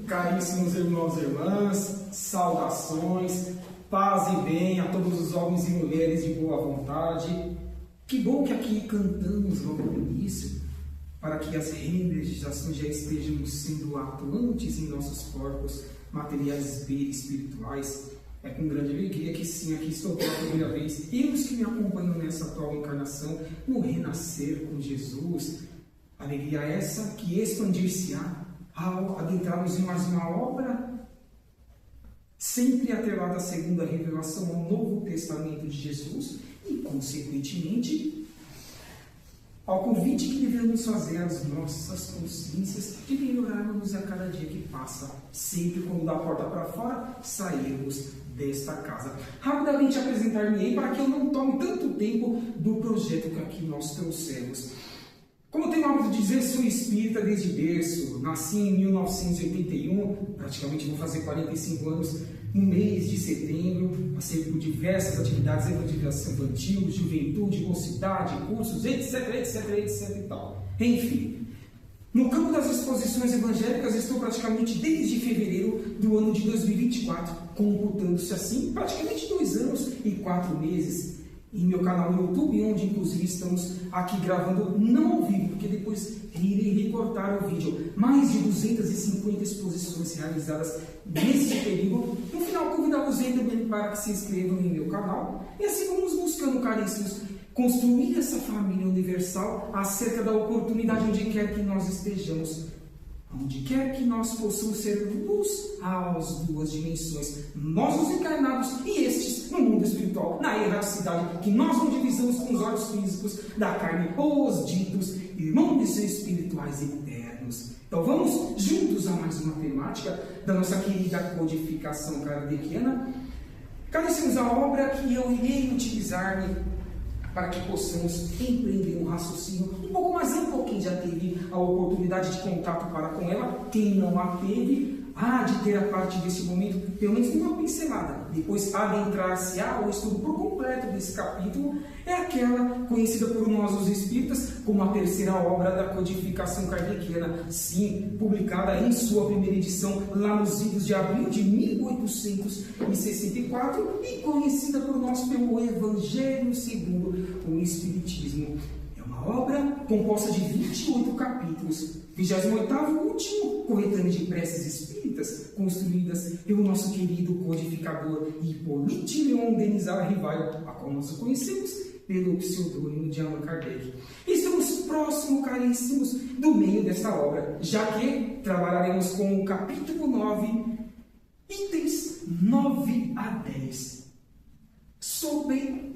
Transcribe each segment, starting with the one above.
Caríssimos irmãos e irmãs, saudações, paz e bem a todos os homens e mulheres de boa vontade. Que bom que aqui cantamos logo no início, para que as reenergizações já estejam sendo atuantes em nossos corpos materiais e espirituais. É com grande alegria que sim, aqui estou pela primeira vez. E os que me acompanham nessa atual encarnação, no renascer com Jesus. Alegria essa que expandir-se-á ao adentrarmos em mais uma obra, sempre atrelada à segunda revelação ao Novo Testamento de Jesus e, consequentemente, ao convite que devemos fazer às nossas consciências de melhorarmos a cada dia que passa, sempre quando da porta para fora sairmos desta casa. Rapidamente apresentar-me-ei para que eu não tome tanto tempo do projeto que aqui nós trouxemos. Como eu tenho o hábito de dizer, sou espírita desde berço, nasci em 1981, praticamente vou fazer 45 anos no mês de setembro, passei por diversas atividades, evangelização infantil, juventude, mocidade, cursos, etc e tal. Enfim, no campo das exposições evangélicas estou praticamente desde fevereiro do ano de 2024, computando-se assim praticamente 2 anos e 4 meses. Em meu canal no YouTube, onde inclusive estamos aqui gravando, não ao vivo, porque depois irei recortar o vídeo. Mais de 250 exposições realizadas nesse período. No final, convidamos também para que se inscrevam em meu canal. E assim vamos buscando, caríssimos, construir essa família universal acerca da oportunidade onde quer que nós estejamos. Onde quer que nós possamos ser luz às duas dimensões, nós os encarnados e estes no mundo espiritual, na erraticidade que nós não divisamos com os olhos físicos da carne, os ditos irmãos espirituais eternos. Então vamos juntos a mais uma temática da nossa querida codificação kardeciana. Caríssimos, a obra que eu irei utilizar para que possamos empreender um raciocínio um pouco mais amplo. Quem já teve a oportunidade de contato para com ela, quem não a teve, há de ter a partir desse momento, pelo menos uma pincelada. Depois adentrar-se ao estudo por completo desse capítulo, é aquela conhecida por nós os espíritas como a terceira obra da codificação kardeciana, sim, publicada em sua primeira edição lá nos idos de abril de 1864 e conhecida por nós pelo Evangelho segundo o Espiritismo. É uma obra composta de 28 capítulos, 28º último coletâneo de preces espíritas, construídas pelo nosso querido codificador Hippolyte Léon Denis Rivail, a qual nós o conhecemos pelo pseudônimo de Allan Kardec. E estamos próximos, caríssimos, do meio desta obra, já que trabalharemos com o capítulo 9, itens 9 a 10, sobre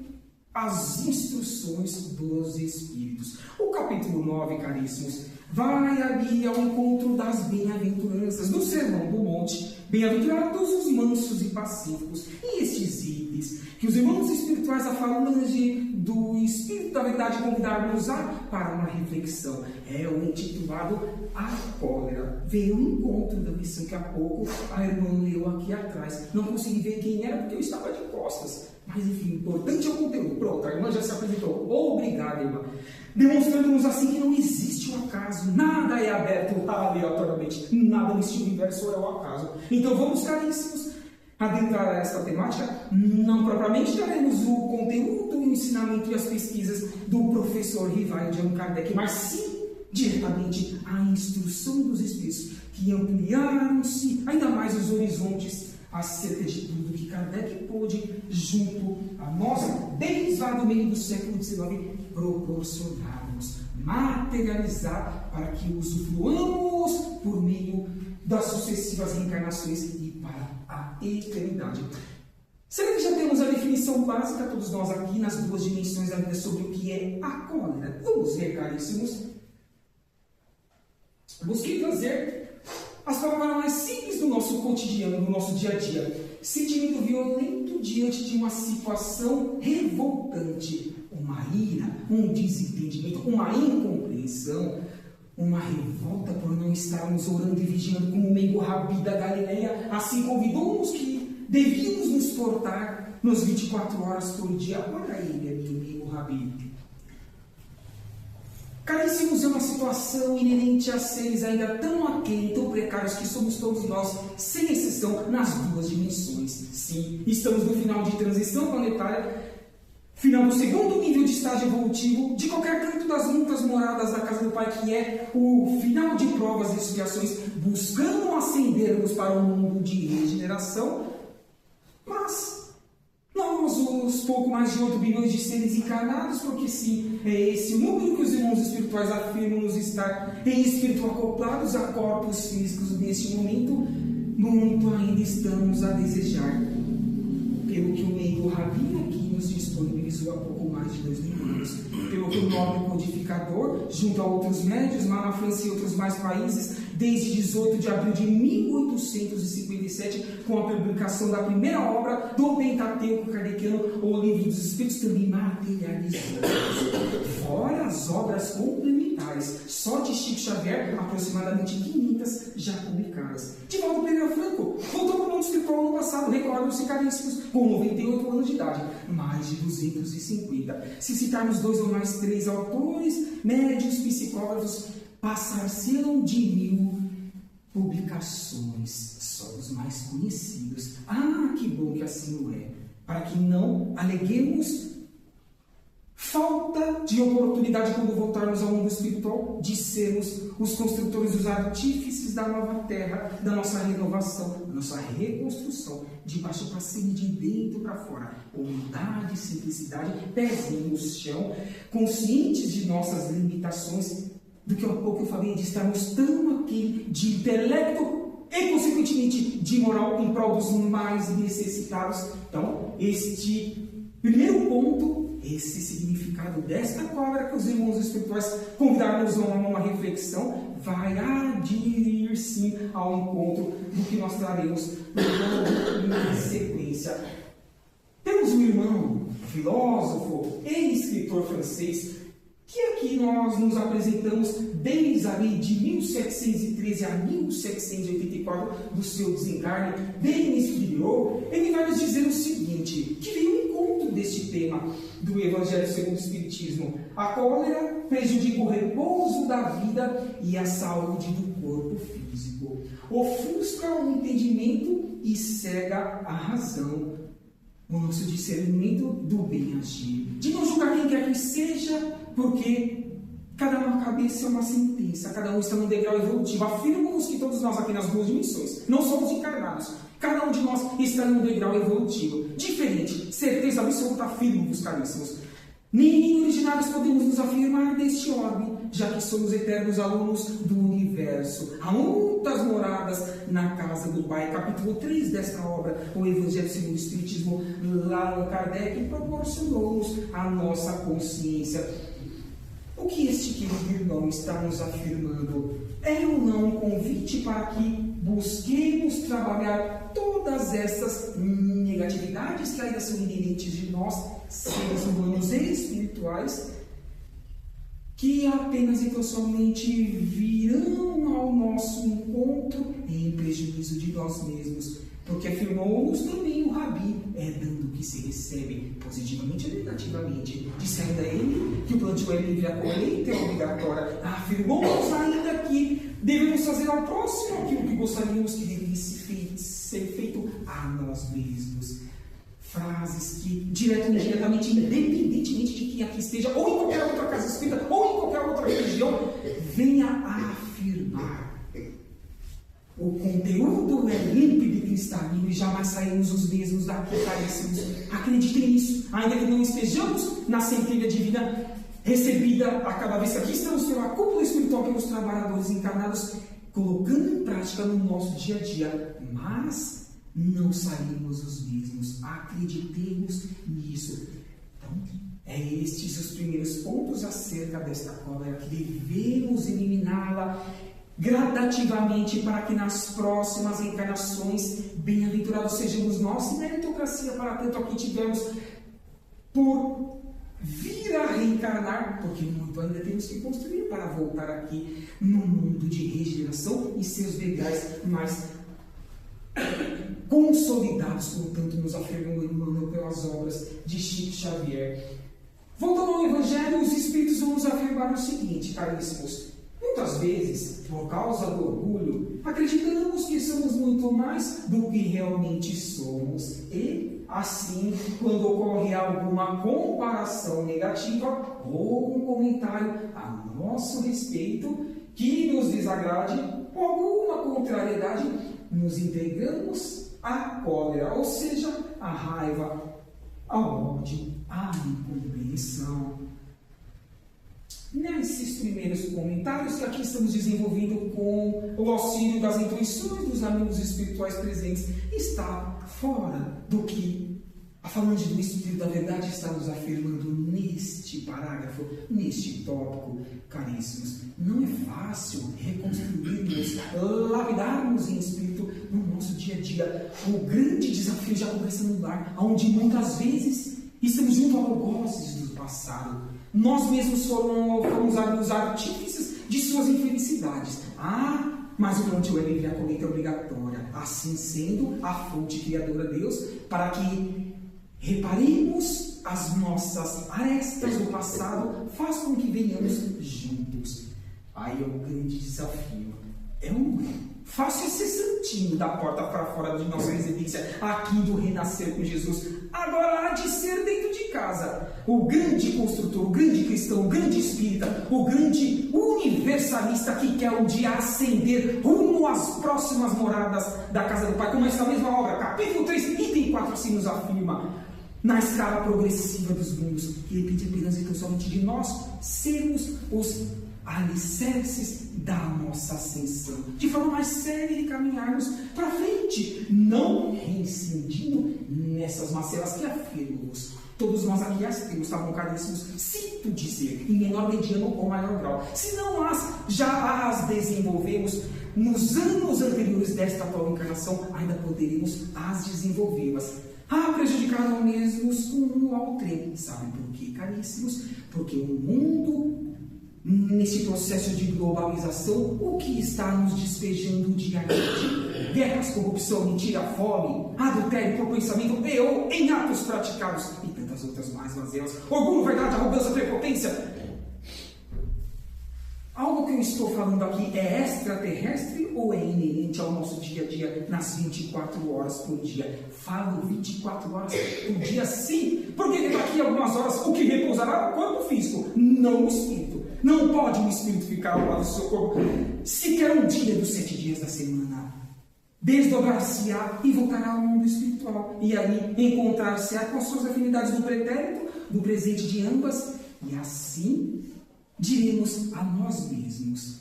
as instruções dos Espíritos. O capítulo 9, caríssimos, vai ali ao encontro das bem-aventuranças, do Sermão do Monte. Bem-aventurados os mansos e pacíficos. E estes itens que os irmãos espirituais, a falange do Espírito da Verdade, convidaram-nos para uma reflexão. É o intitulado A Cólera. Veio o encontro da lição que há pouco a irmã leu aqui atrás. Não consegui ver quem era porque eu estava de costas. Mas enfim, importante é o conteúdo. Pronto, a irmã já se apresentou. Obrigada, irmã. Demonstrando-nos assim que não existe o acaso. Nada é aberto aleatoriamente. Nada neste universo é o acaso. Então vamos, caríssimos, adentrar a esta temática. Não propriamente daremos o conteúdo, o ensinamento e as pesquisas do professor Rivail de Allan Kardec, mas sim diretamente a instrução dos Espíritos, que ampliaram-se ainda mais os horizontes acerca de tudo que Kardec pôde, junto a nós, desde lá do meio do século XIX, proporcionarmos, materializar, para que usufruamos por meio das sucessivas reencarnações e para a eternidade. Será que já temos a definição básica, todos nós aqui, nas duas dimensões da vida, sobre o que é a cólera? Vamos ver, caríssimos. Busquei trazer as palavras mais simples do nosso cotidiano, do nosso dia a dia. Sentimento violento diante de uma situação revoltante. Uma ira, um desentendimento, uma incompreensão, uma revolta por não estarmos orando e vigiando como o Mengo Rabi da Galileia. Assim convidou-nos que devíamos nos portar nos 24 horas por dia. Olha ele ali, o Mengo Rabi. Caríssimos, é uma situação inerente a seres ainda tão aquém, tão precários que somos todos nós, sem exceção, nas duas dimensões. Sim, estamos no final de transição planetária, final do segundo nível de estágio evolutivo, de qualquer canto das muitas moradas da casa do Pai, que é o final de provas e expiações, buscando ascendermos para um mundo de regeneração, mas nós, os pouco mais de 8 bilhões de seres encarnados, porque sim, é esse o número que os irmãos espirituais afirmam-nos estar em espírito acoplados a corpos físicos neste momento, muito ainda estamos a desejar, pelo que o meio Rabi aqui nos disponibilizou há pouco mais de 2000 anos, pelo que o nobre codificador, junto a outros médios, lá na França e outros mais países, desde 18 de abril de 1857, com a publicação da primeira obra do Pentateuco kardeciano, o Livro dos Espíritos, também materializou. Fora as obras complementares, só de Chico Xavier, aproximadamente 500 já publicadas. Divaldo Pereira Franco voltou para o mundo espiritual no passado, recordam-se caríssimos, com 98 anos de idade, mais de 250. Se citarmos 2 ou mais 3 autores, médios, psicólogos, passar-se-ão de 1000 publicações, só os mais conhecidos. Ah, que bom que assim o é, para que não aleguemos falta de oportunidade quando voltarmos ao mundo espiritual de sermos os construtores, os artífices da nova terra, da nossa renovação, da nossa reconstrução, de baixo para cima e de dentro para fora. Humildade, simplicidade, pezinho no chão, conscientes de nossas limitações, do que há pouco eu falei, de estarmos tão aqui de intelecto e, consequentemente, de moral em prol dos mais necessitados. Então, este primeiro ponto, esse significado desta cobra que os irmãos espirituais convidaram-nos a uma reflexão, vai aderir sim ao encontro do que nós traremos na sequência. Temos um irmão, filósofo e escritor francês, que aqui nós nos apresentamos desde ali de 1713 a 1784, do seu desencarne, Denis Diderot. Ele vai nos dizer o seguinte, que veio um encontro deste tema do Evangelho segundo o Espiritismo. A cólera prejudica o repouso da vida e a saúde do corpo físico. Ofusca o entendimento e cega a razão, o nosso discernimento do bem agir. De não julgar quem quer que seja, porque cada uma cabeça é uma sentença, cada um está num degrau evolutivo. Afirmamos que todos nós aqui nas duas dimensões não somos encarnados. Cada um de nós está num degrau evolutivo. Diferente, certeza absoluta, afirmo-vos, caríssimos. Nem originados podemos nos afirmar deste orbe, já que somos eternos alunos do universo. Há muitas moradas na casa do Pai. Capítulo 3 desta obra, o Evangelho segundo o Espiritismo, lá Kardec proporcionou-nos a nossa consciência. O que este querido irmão está nos afirmando é ou não um convite para que busquemos trabalhar todas essas negatividades que ainda são inerentes de nós, seres humanos e espirituais, que apenas e tão somente virão ao nosso encontro em prejuízo de nós mesmos. Porque afirmou-nos também o Rabi, dando o que se recebe, positivamente ou negativamente. Disse ainda ele que o plantio é livre, a colheita é obrigatória. Afirmou-nos ainda que devemos fazer ao próximo aquilo que gostaríamos que devesse ser feito a nós mesmos. Frases que, direto ou indiretamente, independentemente de quem aqui esteja, ou em qualquer outra casa espírita, ou em qualquer outra religião, venha a afirmar. O conteúdo é límpido e cristalino e jamais saímos os mesmos daqui, caríssimos. Acreditem nisso, ainda que não estejamos na centelha divina recebida a cada vez que aqui estamos pela cúpula espiritual pelos trabalhadores encarnados, colocando em prática no nosso dia a dia, mas não saímos os mesmos. Acreditemos nisso. Então, estes os primeiros pontos acerca desta cólera, que devemos eliminá-la gradativamente para que nas próximas encarnações bem-aventurados sejamos nós, e meritocracia para tanto aqui tivemos por vir a reencarnar, porque muito ainda temos que construir para voltar aqui no mundo de regeneração e seus degraus mais consolidados, como tanto nos afirmou Emmanuel pelas obras de Chico Xavier. Voltando ao Evangelho, os Espíritos vão nos afirmar o seguinte, caríssimos. Muitas vezes, por causa do orgulho, acreditamos que somos muito mais do que realmente somos. E, assim, quando ocorre alguma comparação negativa ou um comentário a nosso respeito que nos desagrade ou alguma contrariedade, nos entregamos à cólera, ou seja, à raiva, ao ódio, à incompreensão. Nesses primeiros comentários que aqui estamos desenvolvendo com o auxílio das intuições dos amigos espirituais presentes, está fora do que a falange do Espírito da Verdade está nos afirmando neste parágrafo, neste tópico, caríssimos. Não é fácil reconstruirmos, lapidarmos em espírito no nosso dia a dia. O grande desafio já começa no lar, onde muitas vezes estamos junto a algozes do passado. Nós mesmos fomos os artífices de suas infelicidades. Mas o plantio é livre e a colheita é obrigatória. Assim sendo, a fonte criadora Deus, para que reparemos as nossas arestas do passado, faz com que venhamos juntos. Aí é o grande desafio. Fácil ser santinho da porta para fora de nossa residência, aqui do renascer com Jesus. Agora há de ser dentro de casa. O grande construtor, o grande cristão, o grande espírita, o grande universalista que quer um dia ascender rumo às próximas moradas da casa do Pai, como esta mesma obra, capítulo 3, item 4, assim nos afirma, na escala progressiva dos mundos, que depende apenas e tão somente de nós sermos os alicerces da nossa ascensão, de forma mais séria de caminharmos para frente, não reincidindo nessas macelas que afirmamos. Todos nós aqui as temos, tá bom, caríssimos? Sinto dizer, em menor, mediano ou maior grau. Se não já as desenvolvemos nos anos anteriores desta atual encarnação, ainda poderemos as desenvolvê-las. Prejudicaram mesmos um ao trem. Sabe por quê, caríssimos? Porque o mundo, nesse processo de globalização, o que está nos despejando diariamente? Guerras, corrupção, mentira, fome, adultério por pensamento e ou em atos praticados e tantas outras mais mazelas, orgulho, verdade, arrogância, prepotência. Algo que eu estou falando aqui é extraterrestre ou é inerente ao nosso dia a dia nas 24 horas por dia? Falo 24 horas por dia, sim, porque daqui a algumas horas o que repousará é o corpo físico, não o espírito. Não pode o espírito ficar ao lado do seu corpo sequer um dia dos 7 dias da semana. Desdobrar-se-á e voltará ao mundo espiritual. E aí encontrar-se-á com as suas afinidades do pretérito, do presente de ambas. E assim diremos a nós mesmos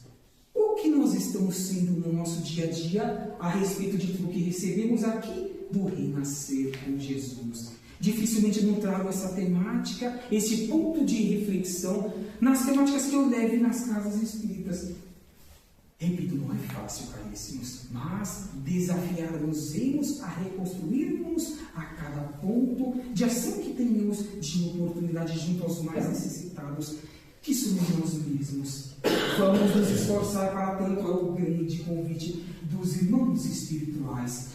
o que nós estamos sendo no nosso dia a dia a respeito de tudo que recebemos aqui do renascer com Jesus. Dificilmente não trago essa temática, esse ponto de reflexão nas temáticas que eu levo nas casas espíritas. Repito, não é fácil, caríssimos, mas desafiar-nos a reconstruirmos a cada ponto de ação que tenhamos de oportunidade junto aos mais necessitados, que somos nós mesmos. Vamos nos esforçar para tanto, é o grande convite dos irmãos espirituais.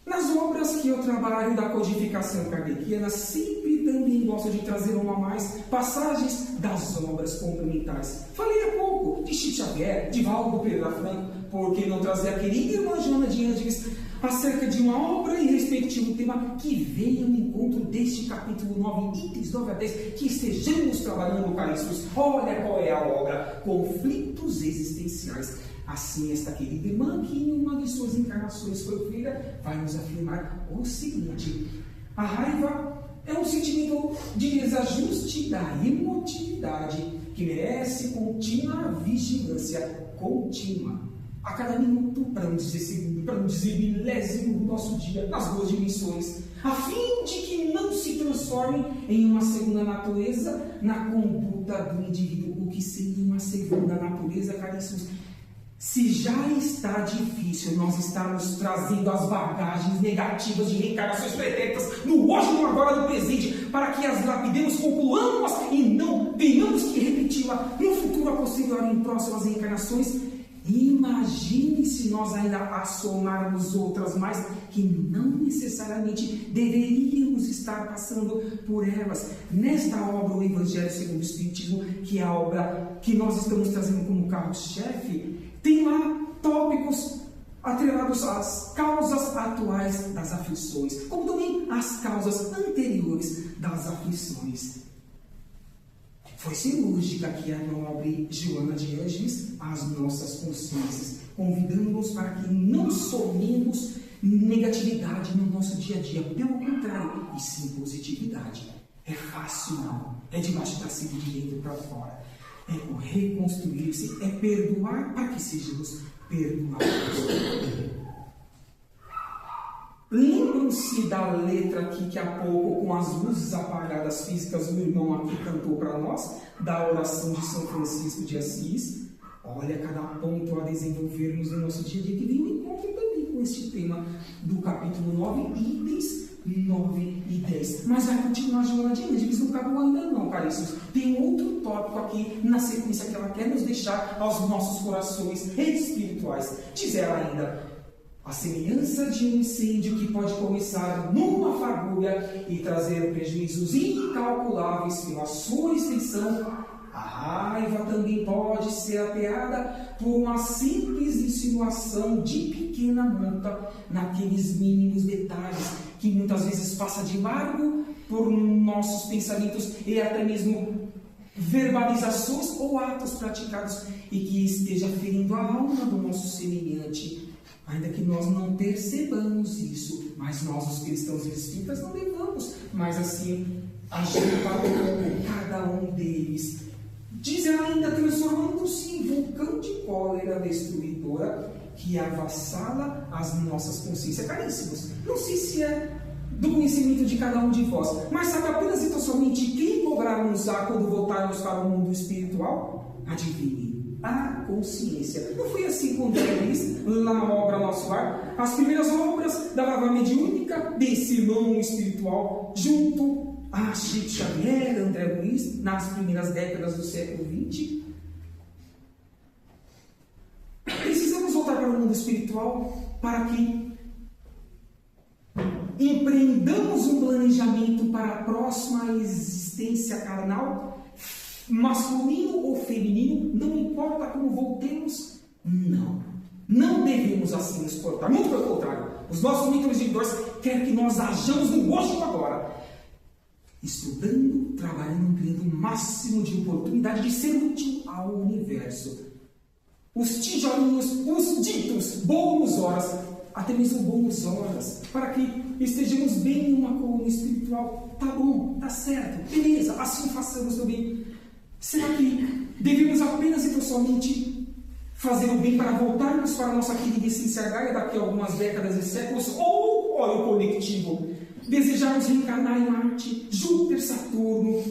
Nas obras que eu trabalho da codificação kardeciana, sempre também gosto de trazer uma a mais passagens das obras complementares. Falei há pouco de Chico Xavier, de Valdo Pereira Franco, por que não trazer a querida irmã Joana de Ângeles acerca de uma obra e respectivo tema que venha ao encontro deste capítulo 9, itens 9 a 10, que estejamos trabalhando, caríssimos. Olha qual é a obra: Conflitos Existenciais. Assim, esta querida irmã, que em uma de suas encarnações foi feita, vai nos afirmar o seguinte: a raiva é um sentimento de desajuste da emotividade que merece contínua vigilância contínua. A cada minuto, para não dizer segundo, para não dizer milésimo do nosso dia, nas duas dimensões, a fim de que não se transforme em uma segunda natureza na conduta do indivíduo. O que seria uma segunda natureza, caríssimos? Se já está difícil nós estarmos trazendo as bagagens negativas de reencarnações pretéritas no hoje, no agora, no presente, para que as lapidemos, concluamos-as e não tenhamos que repeti-la no futuro, a posteriori, em próximas reencarnações, Imagine se nós ainda acionarmos outras mais que não necessariamente deveríamos estar passando por elas. Nesta obra, o Evangelho segundo o Espiritismo, que é a obra que nós estamos trazendo como carro-chefe, tem lá tópicos atrelados às causas atuais das aflições, como também às causas anteriores das aflições. Foi cirúrgica aqui a nobre Joana de Ângeles às nossas consciências, convidando-nos para que não somemos negatividade no nosso dia a dia, pelo contrário, e sim positividade. É fácil não, é de baixo para cima, de dentro para fora. É o reconstruir-se, é perdoar para que sejamos perdoados. Lembram-se da letra aqui que há pouco, com as luzes apagadas físicas, o irmão aqui cantou para nós, da oração de São Francisco de Assis? Olha cada ponto a desenvolvermos no nosso dia a dia, que vem um encontro também com este tema do capítulo 9, itens 9 e 10. Mas vai continuar Joana de Ângeles, não acabou ainda não, caríssimos. Tem outro tópico aqui na sequência que ela quer nos deixar aos nossos corações espirituais. Diz ela ainda: a semelhança de um incêndio que pode começar numa fagulha e trazer prejuízos incalculáveis pela sua extensão, a raiva também pode ser ateada por uma simples insinuação de pequena monta naqueles mínimos detalhes que muitas vezes passa de largo por nossos pensamentos e até mesmo verbalizações ou atos praticados e que esteja ferindo a alma do nosso semelhante. Ainda que nós não percebamos isso, mas nós, os cristãos e espíritas, não devemos, mas assim, agir para cada um deles. Diz ela ainda, transformando-se em vulcão de cólera destruidora que avassala as nossas consciências. Caríssimos, não sei se é do conhecimento de cada um de vós, mas sabe apenas e tão somente quem poderá nos usar quando voltarmos para o mundo espiritual? Adivinhe. A consciência. Não foi assim com André Luiz, lá na obra Nosso Lar? As primeiras obras da Lavra Mediúnica, desse irmão espiritual, junto a Chico Xavier, André Luiz, nas primeiras décadas do século XX. Precisamos voltar para o mundo espiritual para que empreendamos um planejamento para a próxima existência carnal, masculino ou feminino, não importa como voltemos, não devemos assim nos portar, muito pelo contrário, os nossos mentores de dores querem que nós ajamos no hoje e agora, estudando, trabalhando, criando o máximo de oportunidade de ser útil ao universo. Os tijolinhos, os ditos bônus horas, até mesmo bônus horas, para que estejamos bem em uma coluna espiritual. Tá bom, tá certo, beleza, assim façamos também. Será que devemos apenas e tão somente fazer o bem para voltarmos para a nossa querida essência Gaia daqui a algumas décadas e séculos? Ou, olha o conectivo, desejarmos reencarnar em Marte, Júpiter, Saturno,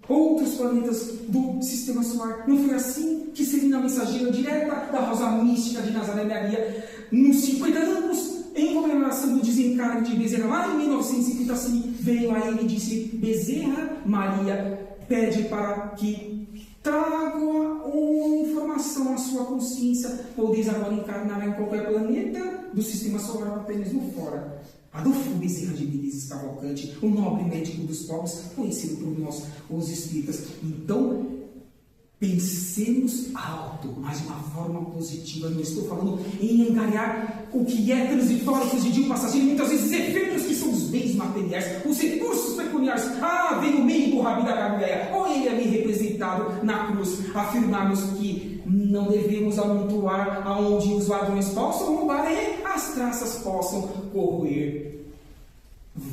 outros planetas do Sistema Solar? Não foi assim que Celina Mensageira, direta da Rosa Mística de Nazaré Maria, nos 50 anos, em comemoração do desencarne de Bezerra, lá em 1950, assim, veio a ele e disse: Bezerra Maria pede para que traga uma informação à sua consciência. Podeis agora encarnar em qualquer planeta do Sistema Solar, até mesmo fora. Adolfo Bezerra de Menezes Cavalcante, o nobre médico dos pobres, conhecido por nós, os espíritas. Então, pensemos alto, mas de uma forma positiva. Não estou falando em angariar o que é transitório, fugidio, passageiro, muitas vezes efêmeros, que são os bens materiais, os recursos pecuniários. Ah, vem o meio do Rabi da Galileia, ou ele ali representado na cruz. Afirmarmos que não devemos amontoar aonde os ladrões possam roubar e as traças possam corroer.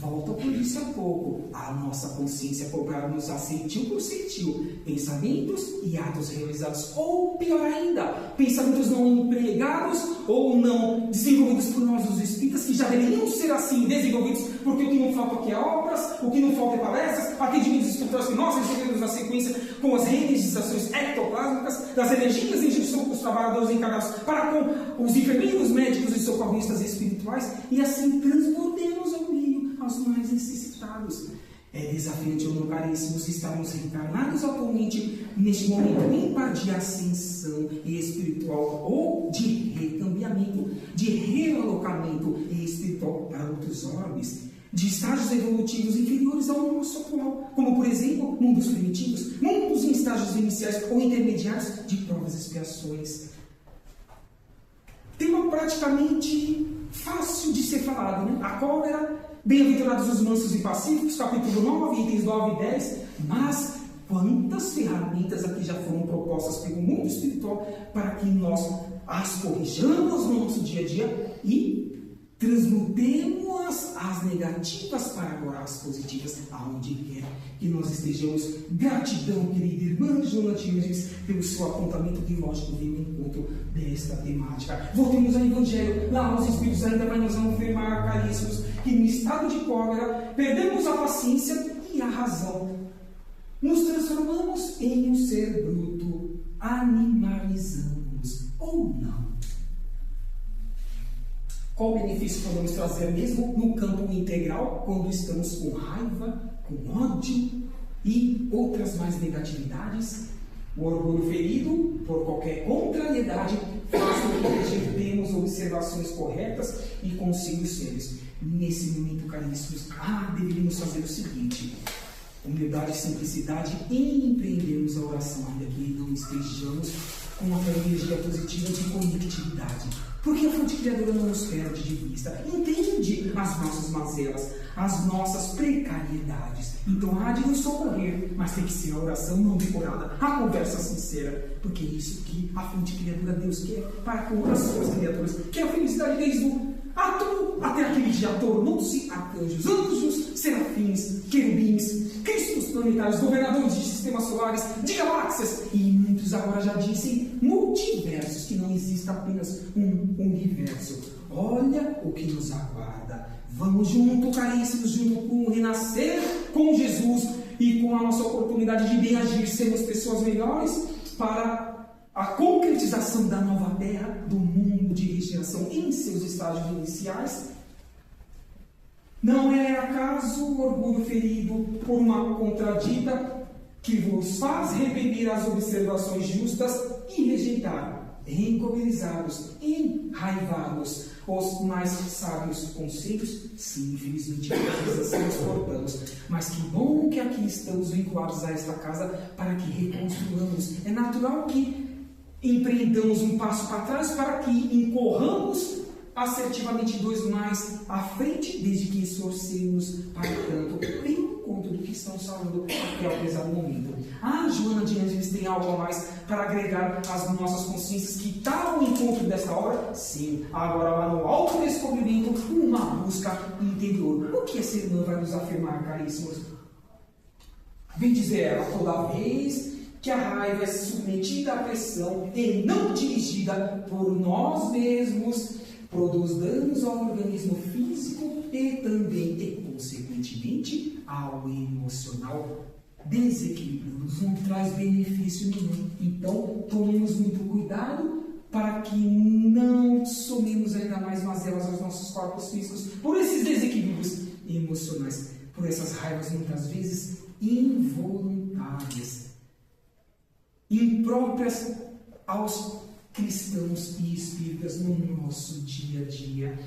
Volto ao que eu disse há pouco, a nossa consciência cobrar-nos a centil por centil, pensamentos e atos realizados, ou pior ainda, pensamentos não empregados ou não desenvolvidos por nós os espíritas, que já deveriam ser assim desenvolvidos, porque o que não falta aqui é obras, o que não falta é palestras, atendimentos espirituais que nós recebemos na sequência com as reenergizações ectoplásmicas das energias em junção com os trabalhadores encarnados para com os enfermeiros, médicos e socorristas espirituais, e assim transbordemos ao meio aos mais necessitados. É desafiante, ou não, caríssimos, estarmos reencarnados atualmente neste momento ímpar de ascensão espiritual ou de recambiamento, de realocamento espiritual para outros orbes, de estágios evolutivos inferiores ao nosso atual, como, por exemplo, mundos primitivos, mundos em estágios iniciais ou intermediários de provas e expiações. Tema praticamente fácil de ser falado, né? A cólera, bem-aventurados os mansos e pacíficos, capítulo 9, itens 9 e 10, mas quantas ferramentas aqui já foram propostas pelo mundo espiritual para que nós as corrijamos no nosso dia a dia e transmutemos as negativas para agora as positivas, aonde quer que nós estejamos. Gratidão, querida irmã Joana Dias, pelo seu apontamento que, lógico, veio ao encontro desta temática. Voltemos ao Evangelho. Lá os Espíritos ainda vai nos afirmar, caríssimos, que no estado de cólera perdemos a paciência e a razão. Nos transformamos em um ser bruto, animalizamos ou não. Qual benefício podemos trazer mesmo no campo integral, quando estamos com raiva, com ódio e outras mais negatividades? O orgulho ferido por qualquer contrariedade faz com que rejeitemos observações corretas e consignos sérios. Nesse momento, caríssimos, deveríamos fazer o seguinte: humildade e simplicidade em empreendermos a oração, ainda que não estejamos com uma energia positiva de conectividade. Porque a fonte criadora não nos perde de vista, entende as nossas mazelas, as nossas precariedades. Então há de nos socorrer, mas tem que ser a oração não decorada, a conversa sincera, porque é isso que a fonte criadora Deus quer para com as suas criaturas, que é a felicidade desde o átomo até aquele dia tornou-se arcanjos, anjos, serafins, querubins, cristos planetários, governadores de sistemas solares, de galáxias, e muitos agora já dizem multiversos, que não existe apenas um universo. Olha o que nos aguarda. Vamos junto, caríssimos, junto com o renascer com Jesus e com a nossa oportunidade de bem agir, sermos pessoas melhores para a concretização da nova terra, do mundo de regeneração em seus estágios iniciais. Não é acaso o orgulho ferido por uma contradita que vos faz repetir as observações justas e rejeitar, encobernizados, enraivados os mais sábios conceitos? Sim, infelizmente, assim nos portamos. Mas que bom que aqui estamos vinculados a esta casa para que reconstruamos. É natural que empreendamos um passo para trás para que incorramos assertivamente dois mais à frente, desde que esforcemos para tanto bem no encontro do que estamos falando até o pesado momento. Joana de Ângeles tem algo a mais para agregar às nossas consciências que está no encontro desta obra? Sim, agora lá no autodescobrimento, uma busca interior. O que essa irmã vai nos afirmar, caríssimos? Vem dizer ela, toda vez que a raiva é submetida à pressão e não dirigida por nós mesmos, produz danos ao organismo físico e também, e consequentemente, ao emocional, desequilibrando-nos, não traz benefício nenhum. Então, tomemos muito cuidado para que não somemos ainda mais mazelas aos nossos corpos físicos por esses desequilíbrios emocionais, por essas raivas muitas vezes involuntárias, impróprias aos cristãos e espíritas no nosso dia a dia.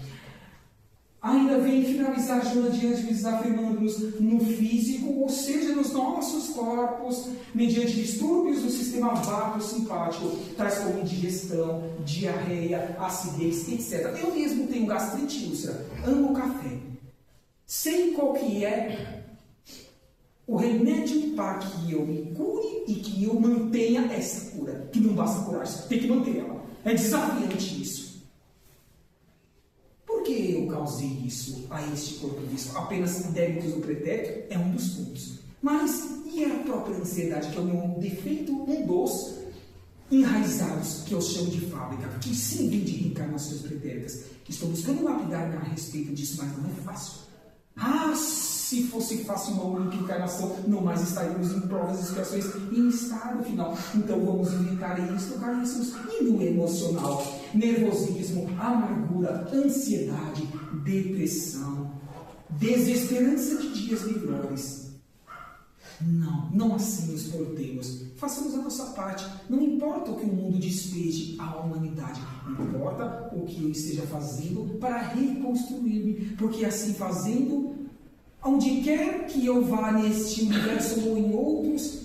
Ainda vem finalizar Joana de Ângeles afirmando-nos no físico, ou seja, nos nossos corpos, mediante distúrbios do sistema vago-simpático, tais como indigestão, diarreia, acidez, etc. Eu mesmo tenho gastrite e úlcera, amo café. Sei qual que é o remédio para que eu me cure e que eu mantenha essa cura. Que não basta curar, tem que manter ela. É desafiante isso. Por que eu causei isso a este corpo físico? Apenas débitos do pretérito é um dos pontos. Mas e a própria ansiedade, que é o meu defeito, um dos enraizados, que eu chamo de fábrica, que sim vem de reencarnações pretéritas, que estou buscando lapidar a respeito disso, mas não é fácil. Se fosse fácil uma única encarnação, não mais estaríamos em provas e expiações em estado final. Então vamos indicar isto, caríssimos, e no emocional: nervosismo, amargura, ansiedade, depressão, desesperança de dias melhores. Não assim nos portemos. Façamos a nossa parte. Não importa o que o mundo despeje à humanidade. Importa o que eu esteja fazendo para reconstruir-me. Porque assim fazendo, onde quer que eu vá neste universo ou em outros,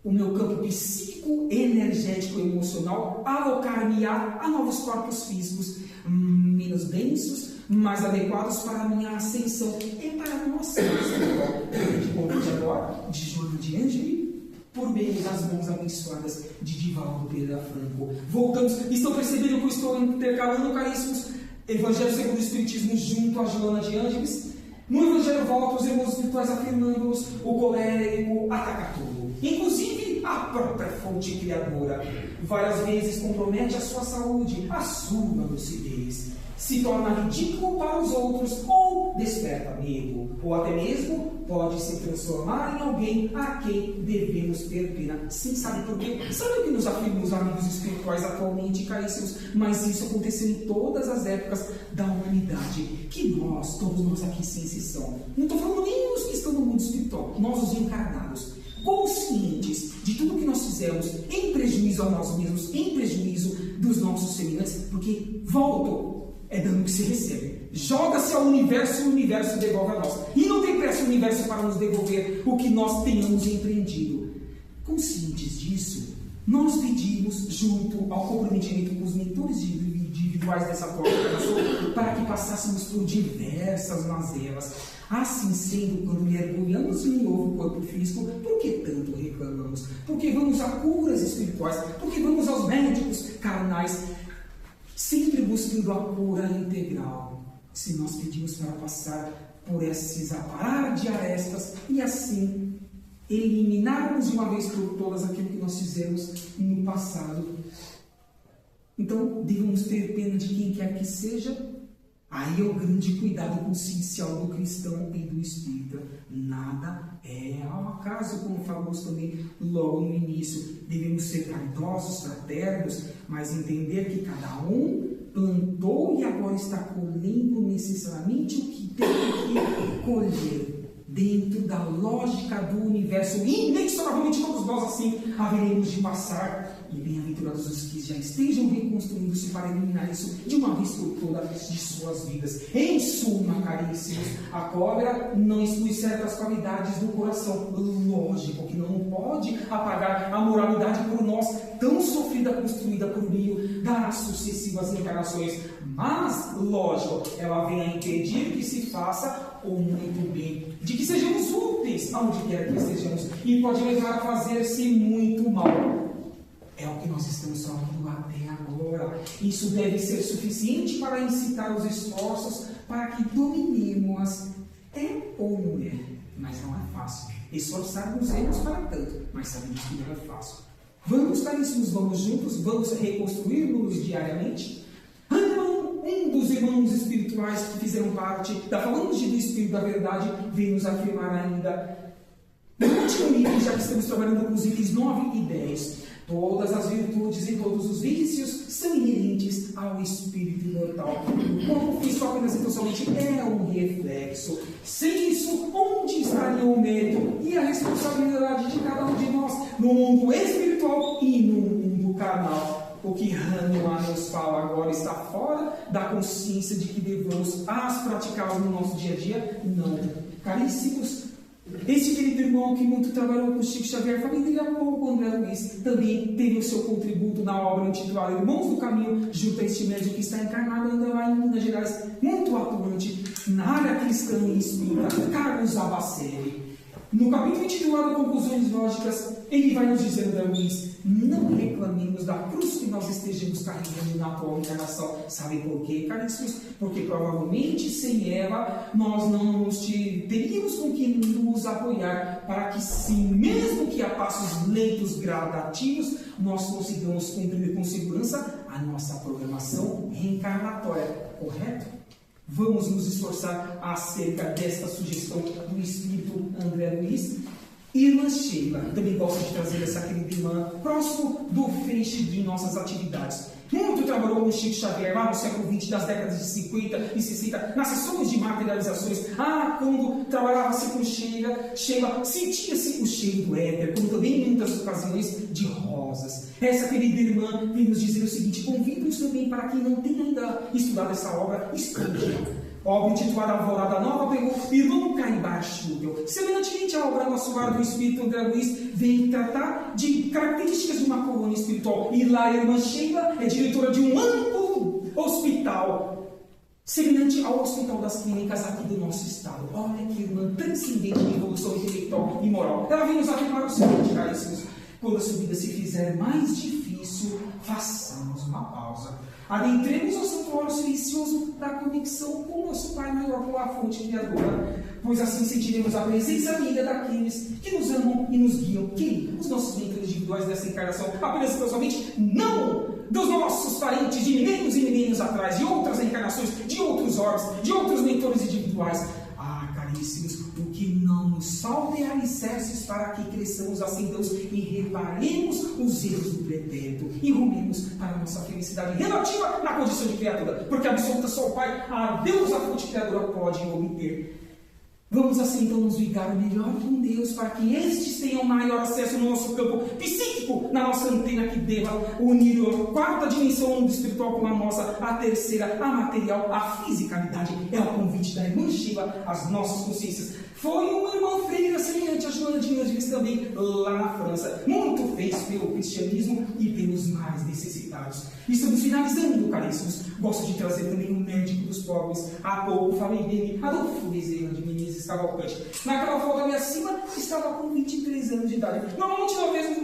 o meu campo psíquico, energético e emocional alocar-me-á a novos corpos físicos menos densos, mais adequados para a minha ascensão e para a nossa ascensão. De convite agora de Joana de Ângeli, por meio das mãos abençoadas de Divaldo Pereira Franco. Voltamos. Estão percebendo que eu estou intercalando, caríssimos, Evangelho segundo o Espiritismo junto a Joana de Ângeles? No Evangelho volta os irmãos espirituais afirmando-os, o colérico ataca tudo, inclusive a própria fonte criadora. Várias vezes compromete a sua saúde, a sua lucidez, se torna ridículo para os outros, ou desperta medo, ou até mesmo pode se transformar em alguém a quem devemos ter pena. Sim, sabe por quê? Sabe o que nos afirmam os amigos espirituais atualmente, caríssimos? Mas isso aconteceu em todas as épocas da humanidade, que nós, todos nós aqui sem exceção, não estou falando nem os que estão no mundo espiritual, nós os encarnados, conscientes de tudo que nós fizemos em prejuízo a nós mesmos, em prejuízo dos nossos semelhantes, porque volto, é dano que se recebe. Joga-se ao universo e o universo devolve a nós. E não tem pressa o universo para nos devolver o que nós tenhamos empreendido. Conscientes disso, nós pedimos, junto ao comprometimento com os mentores individuais dessa própria encarnação, para que passássemos por diversas mazelas. Assim sendo, quando mergulhamos em um novo corpo físico, por que tanto reclamamos? Porque vamos a curas espirituais, porque vamos aos médicos carnais, sempre buscando a cura integral. Se nós pedimos para passar por esses aparar de arestas e assim eliminarmos de uma vez por todas aquilo que nós fizemos no passado, então devemos ter pena de quem quer que seja. Aí é o grande cuidado consciencial do cristão e do espírita. Nada é ao acaso, como falamos também logo no início. Devemos ser caridosos, fraternos, mas entender que cada um plantou e agora está colhendo necessariamente o que tem que colher. Dentro da lógica do universo, inexoravelmente todos nós assim haveremos de passar. E bem-aventurados os que já estejam reconstruindo-se para eliminar isso de uma vez por todas de suas vidas. Em suma, caríssimos, a cobra não exclui certas qualidades do coração. Lógico que não pode apagar a moralidade por nós tão sofrida, construída por meio das sucessivas encarnações. Mas, lógico, ela vem a impedir que se faça o muito bem, de que sejamos úteis aonde quer que estejamos, e pode levar a fazer-se muito mal. É o que nós estamos falando até agora. Isso deve ser suficiente para incitar os esforços para que dominemos. É ou não é? Mas não é fácil. Esforçar-nos para tanto, mas sabemos que não é fácil. Vamos, caríssimos, vamos juntos, vamos reconstruir-nos diariamente. Um dos irmãos espirituais que fizeram parte da Falange do Espírito da Verdade vem nos afirmar ainda, no último item, já que estamos trabalhando com os itens 9 e 10, todas as virtudes e todos os vícios são inerentes ao espírito imortal. O corpo físico apenas então somente é um reflexo. Sem isso, onde estaria o mérito e a responsabilidade de cada um de nós no mundo espiritual e no mundo carnal? O que Hahnemann nos fala agora está fora da consciência de que devemos as praticá-las no nosso dia a dia? Não. Caríssimos, esse querido irmão que muito trabalhou com Chico Xavier, família com André Luiz, também teve o seu contributo na obra intitulada Irmãos do Caminho, junto a este médico que está encarnado ainda lá em Minas Gerais, muito atuante na área cristã e espírita, Carlos Abacelli. No capítulo intitulado Conclusões Lógicas, ele vai nos dizer, André Luiz, não reclamemos da cruz que nós estejamos carregando na atual encarnação. Sabe por quê, caríssimos? Porque provavelmente sem ela nós não teríamos com que nos apoiar para que, sim, mesmo que a passos lentos, gradativos, nós consigamos cumprir com segurança a nossa programação reencarnatória. Correto? Vamos nos esforçar acerca desta sugestão do Espírito André Luiz. Irmã Sheila também gosta de trazer essa querida irmã próximo do feixe de nossas atividades. Muito trabalhou com Chico Xavier lá no século XX, das décadas de 50 e 60, nas sessões de materializações. Quando trabalhava-se com Sheila, sentia-se o cheiro do éter, como também em muitas ocasiões de rosas. Essa querida irmã vem nos dizer o seguinte: convido-os também para quem não tem ainda estudado essa obra, estude. Obra intitulada Alvorada Nova pelo irmão Caibar Schugel. Semelhantemente à obra Nosso Lar do Espírito André Luiz, vem tratar de características de uma colônia espiritual. E lá a irmã Sheila é diretora de um amplo hospital, semelhante ao Hospital das Clínicas aqui do nosso estado. Olha que irmã transcendente de evolução intelectual e moral. Ela vem nos afirmar o seguinte, caríssimos: quando a subida se fizer mais difícil, façamos uma pausa. Adentremos ao santuário silencioso da conexão com o nosso Pai Maior, com a fonte criadora, pois assim sentiremos a presença amiga daqueles que nos amam e nos guiam. Quem? Os nossos mentores individuais dessa encarnação, apenas e pessoalmente? Não! Dos nossos parentes de milênios e milênios atrás, de outras encarnações, de outros orbes, de outros mentores individuais. Caríssimos, o que não nos falta é alicerces para que cresçamos, ascendamos e reparemos os erros do pretérito e rumemos para a nossa felicidade relativa na condição de criatura, porque absoluta só o Pai, a Deus, a fonte criadora, pode obter. Vamos assim então nos ligar o melhor com Deus para que estes tenham maior acesso no nosso campo psíquico, na nossa antena que deva unir a quarta dimensão, o mundo espiritual, com a nossa, a terceira, a material, a fisicalidade. É o convite da irmã Sheila às nossas consciências. Foi uma irmã freira semelhante a Joana de Ângeles também, lá na França. Muito fez pelo cristianismo e pelos mais necessitados. E estamos finalizando, caríssimos. Gosto de trazer também um médico dos pobres. Há pouco falei dele, Adolfo Bezerra de Menezes Cavalcante. Naquela foto ali acima, estava com 23 anos de idade. Normalmente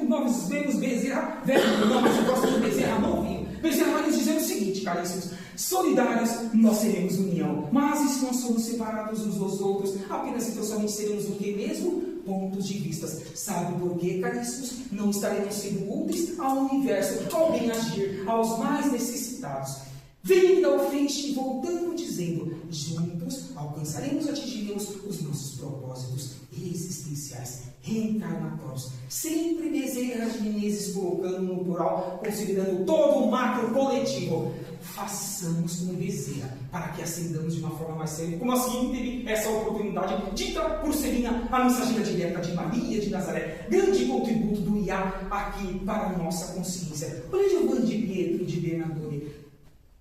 nós vemos Bezerra velho, não, mas eu gosto de Bezerra novinho. Bezerra vai nos dizer o seguinte, caríssimos: solidários nós seremos união, mas e se nós somos separados uns dos outros, apenas então somente seremos o que mesmo? Pontos de vista. Sabe por quê, caríssimos? Não estaremos sendo úteis ao universo, ao bem agir, aos mais necessitados. Vindo ao frente e voltando dizendo: juntos alcançaremos e atingiremos os nossos propósitos existenciais, reencarnatórios. Sempre Bezerra de Menezes colocando no plural, considerando todo o macro coletivo. Façamos como Bezerra, para que ascendamos de uma forma mais séria. Como assim teve essa oportunidade, dita por Celina, a mensageira direta de Maria de Nazaré, grande contributo do IA aqui para a nossa consciência. Olha Giovanni de Pietro de Bernardone.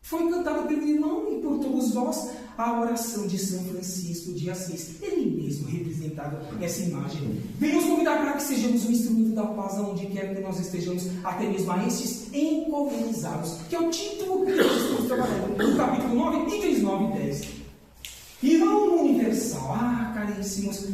Foi cantada pelo irmão e por todos nós a oração de São Francisco de Assis. Ele mesmo representado essa imagem. Vem nos convidar para que sejamos um instrumento da paz aonde quer que nós estejamos, até mesmo a estes encomenizados, que é o título que nós estamos trabalhando no capítulo 9, itens 9 e 10. Irmão universal, caríssimos,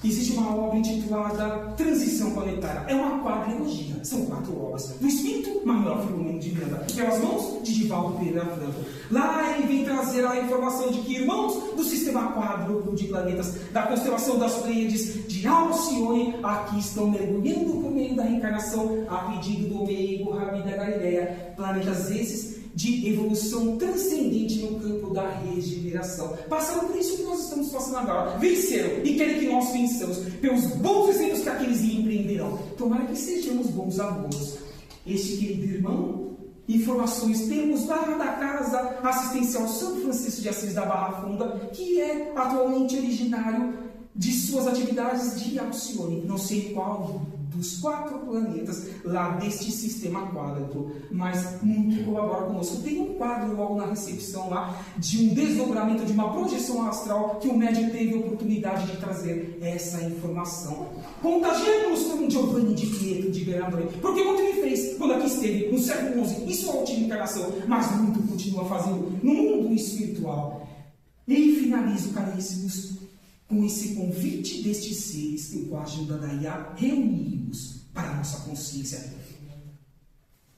existe uma obra intitulada Transição Planetária. É uma quadrilogia, são 4 obras, do Espírito Manuel Filomeno de Miranda, pelas mãos de Divaldo Pereira Franco. Lá ele vem trazer a informação de que irmãos do sistema quádruplo de planetas, da constelação das Pleiades de Alcione, aqui estão mergulhando por meio da reencarnação, a pedido do meigo Rabi da Galileia, planetas esses de evolução transcendente no campo da regeneração. Passaram por isso que nós estamos passando agora. Venceram e querem que nós vençamos pelos bons exemplos que aqueles empreenderão. Tomara que sejamos bons alunos. Este querido irmão, informações temos lá da Casa Assistencial São Francisco de Assis da Barra Funda, que é atualmente originário de suas atividades de Alcione. Não sei qual dos 4 planetas lá deste sistema quádruplo, mas muito colabora conosco. Tem um quadro logo na recepção lá de um desdobramento de uma projeção astral que o médium teve a oportunidade de trazer essa informação. Contagiamos com Giovanni de Pietro de Bernardone, porque muito ele fez quando aqui esteve no século XI em sua última encarnação, mas muito continua fazendo no mundo espiritual. E finalizo, caríssimos, com esse convite destes seres que, com a ajuda da IA, reunimos para a nossa consciência.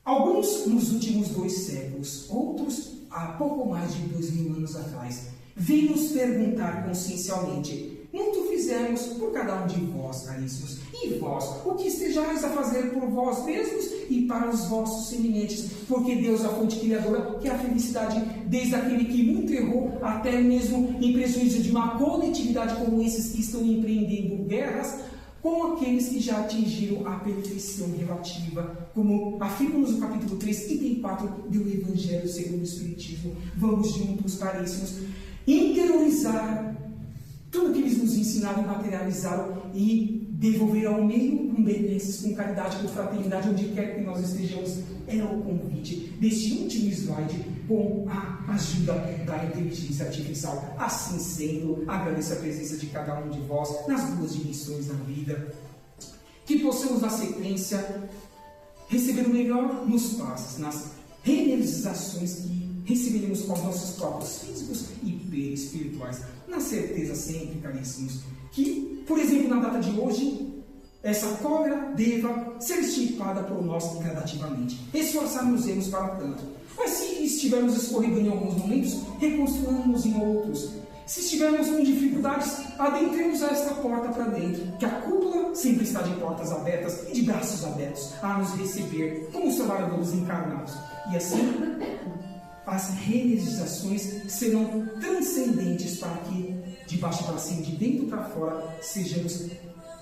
Alguns nos últimos 2 séculos, outros há pouco mais de 2000 anos atrás, vêm nos perguntar consciencialmente: muito fizemos por cada um de vós, caríssimos, e vós, o que estejais a fazer por vós mesmos e para os vossos semelhantes, porque Deus, a fonte criadora, que é a felicidade desde aquele que muito errou, até mesmo em prejuízo de uma coletividade como esses que estão empreendendo guerras, com aqueles que já atingiram a perfeição relativa, como afirma-nos o capítulo 3, item 4 do Evangelho segundo o Espiritismo. Vamos juntos, caríssimos, interiorizar tudo que eles nos ensinaram e materializaram e devolver ao meio com benesses, com caridade, com fraternidade, onde quer que nós estejamos. É o convite deste último slide com a ajuda da inteligência artificial. Assim sendo, agradeço a presença de cada um de vós nas duas dimensões da vida. Que possamos, na sequência, receber o melhor nos passos, nas realizações que receberemos com os nossos corpos físicos e espirituais. Na certeza sempre, caríssimos, que, por exemplo, na data de hoje, essa cólera deva ser extirpada por nós gradativamente. Esforçarmos-nos para tanto. Mas se estivermos escorregando em alguns momentos, reconstruamos em outros. Se estivermos com dificuldades, adentremos esta porta para dentro, que a cúpula sempre está de portas abertas e de braços abertos a nos receber como os trabalhadores encarnados. E assim, as realizações serão transcendentes para que, de baixo para cima, de dentro para fora, sejamos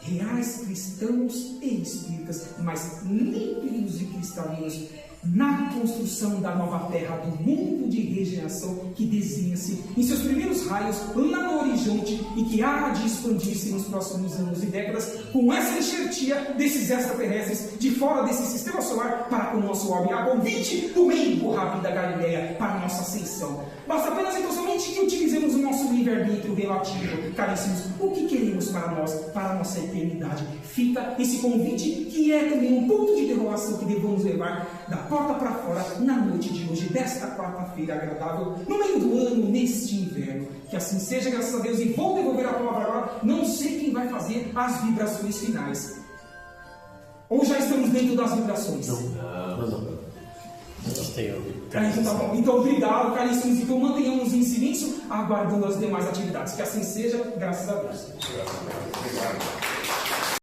reais cristãos e espíritas, mas límpidos e cristalinos na construção da nova terra, do mundo de regeneração que desenha-se em seus primeiros raios lá no horizonte e que há de expandir-se nos próximos anos e décadas com essa enxertia desses extraterrestres de fora desse sistema solar para com o nosso orbe, a convite do meio Rabi da Galileia para a nossa ascensão. Basta apenas então somente que utilizemos o nosso livre-arbítrio relativo, caríssimos, o que queremos para nós, para a nossa eternidade. Fica esse convite que é também um ponto de interrogação que devemos levar da porta para fora na noite de hoje, desta quarta-feira agradável, no meio do ano, neste inverno. Que assim seja, graças a Deus, e vou devolver a palavra agora, não sei quem vai fazer as vibrações finais. Ou já estamos dentro das vibrações? Não. Então, tá bom. Então, obrigado, caríssimos. Então, mantenhamos em silêncio, aguardando as demais atividades. Que assim seja, graças a Deus. Obrigado.